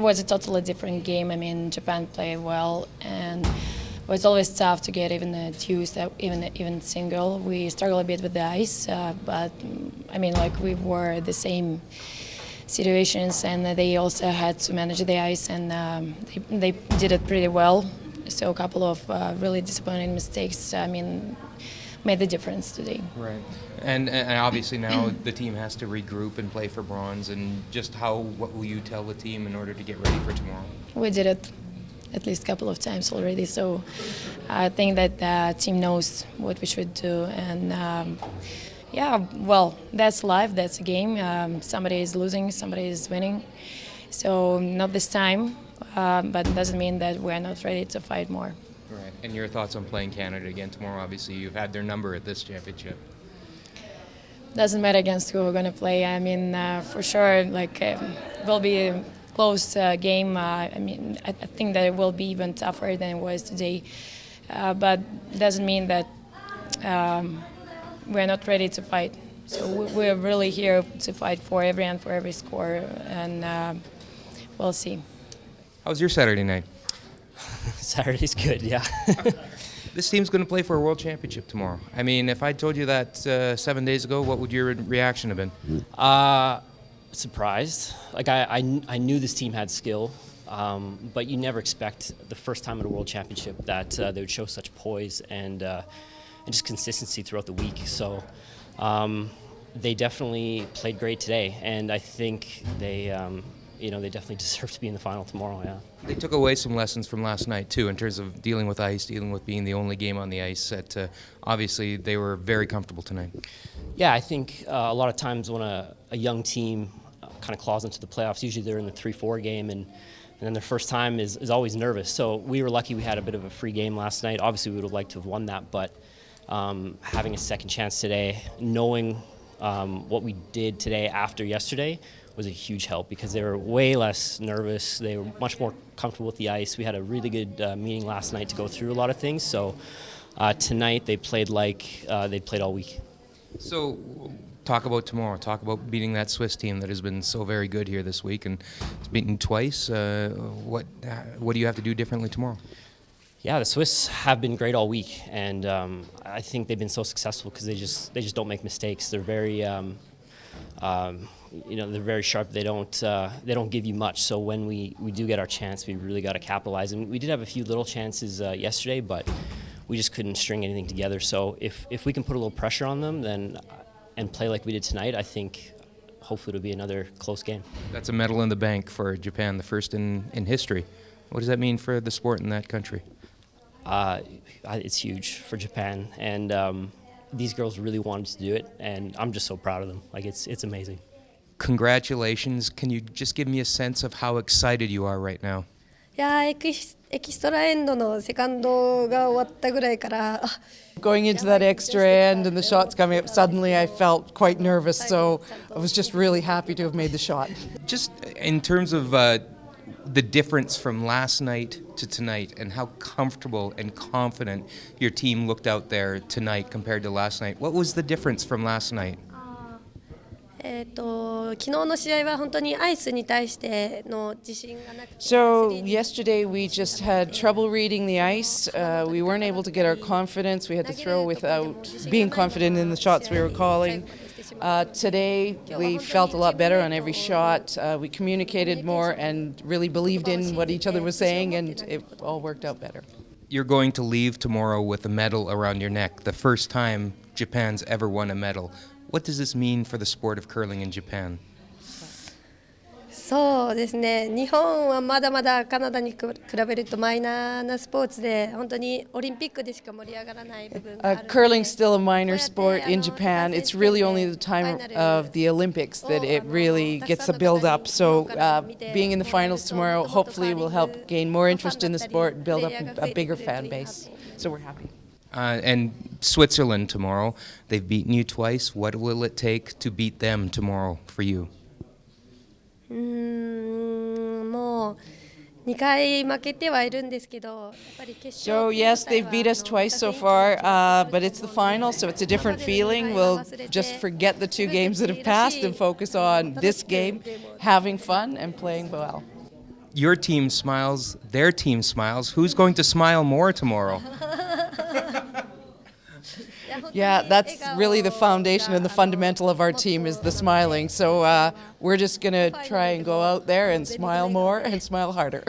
it was a totally different game. I mean, Japan played well, and it was always tough to get even the twos, even single. We struggled a bit with the ice, but I mean, like we were the same situations, and they also had to manage the ice, and they did it pretty well. So a couple of really disappointing mistakes, I mean, made the difference today. Right. And obviously now the team has to regroup and play for bronze. And just what will you tell the team in order to get ready for tomorrow? We did it at least a couple of times already, so I think that the team knows what we should do. And yeah, well, that's life, that's a game. Somebody is losing, somebody is winning. So not this time, but it doesn't mean that we're not ready to fight more. Right. And your thoughts on playing Canada again tomorrow? Obviously, you've had their number at this championship. Doesn't matter against who we're going to play. I mean, for sure, like, it will be a close game. I mean, I think that it will be even tougher than it was today. But it doesn't mean that we're not ready to fight. So we're really here to fight for every end, for every score, and we'll see. How was your Saturday night? Saturday's good, yeah. This team's going to play for a world championship tomorrow. I mean, if I told you that 7 days ago, what would your reaction have been? Surprised. Like I knew this team had skill, but you never expect the first time at a world championship that they would show such poise and just consistency throughout the week. So they definitely played great today, and I think they definitely deserve to be in the final tomorrow. Yeah. They took away some lessons from last night, too, in terms of dealing with ice, dealing with being the only game on the ice. That obviously, they were very comfortable tonight. Yeah, I think a lot of times when a young team kind of claws into the playoffs, usually they're in the 3-4 game, and then their first time is always nervous. So we were lucky we had a bit of a free game last night. Obviously, we would have liked to have won that, but having a second chance today, knowing what we did today after yesterday, was a huge help because they were way less nervous. They were much more comfortable with the ice. We had a really good meeting last night to go through a lot of things. So tonight they played like they played all week. So talk about tomorrow. Talk about beating that Swiss team that has been so very good here this week and it's beaten twice. What do you have to do differently tomorrow? Yeah, the Swiss have been great all week, and I think they've been so successful because they just don't make mistakes. They're very they're very sharp. They don't give you much. So when we do get our chance, we really got to capitalize. And we did have a few little chances yesterday, but we just couldn't string anything together. So if we can put a little pressure on them, then and play like we did tonight, I think hopefully it'll be another close game. That's a medal in the bank for Japan, the first in history. What does that mean for the sport in that country? It's huge for Japan, and these girls really wanted to do it, and I'm just so proud of them. Like it's amazing. Congratulations. Can you just give me a sense of how excited you are right now? いやエキストラエンドのセカンドが終わったぐらいから Going into that extra end and the shots coming up, suddenly I felt quite nervous, so I was just really happy to have made the shot. Just in terms of the difference from last night to tonight and how comfortable and confident your team looked out there tonight compared to last night, what was the difference from last night? 昨日の試合は本当にアイスに対しての自信がなくて So yesterday we just had trouble reading the ice. We weren't able to get our confidence. We had to throw without being confident in the shots we were calling. Today we felt a lot better on every shot. We communicated more and really believed in what each other was saying, and it all worked out better. You're going to leave tomorrow with a medal around your neck, the first time Japan's ever won a medal. What does this mean for the sport of curling in Japan? そうですね、日本はまだまだカナダに比べるとマイナーなスポーツで本当にオリンピックでしか盛り上がらない部分があるので Curling's still a minor sport in Japan. It's really only the time of the Olympics that it really gets a build up. So being in the finals tomorrow hopefully will help gain more interest in the sport and build up a bigger fan base. So we're happy. And Switzerland tomorrow, they've beaten you twice. What will it take to beat them tomorrow for you? もう2回負けてはいるんですけど、やっぱり決勝 So yes, they've beat us twice so far, but it's the final, so it's a different feeling. We'll just forget the two games that have passed and focus on this game, having fun and playing well. your team smiles, their team smiles. Who's going to smile more tomorrow? Yeah, that's really the foundation and the fundamental of our team is the smiling. So we're just going to try and go out there and smile more and smile harder.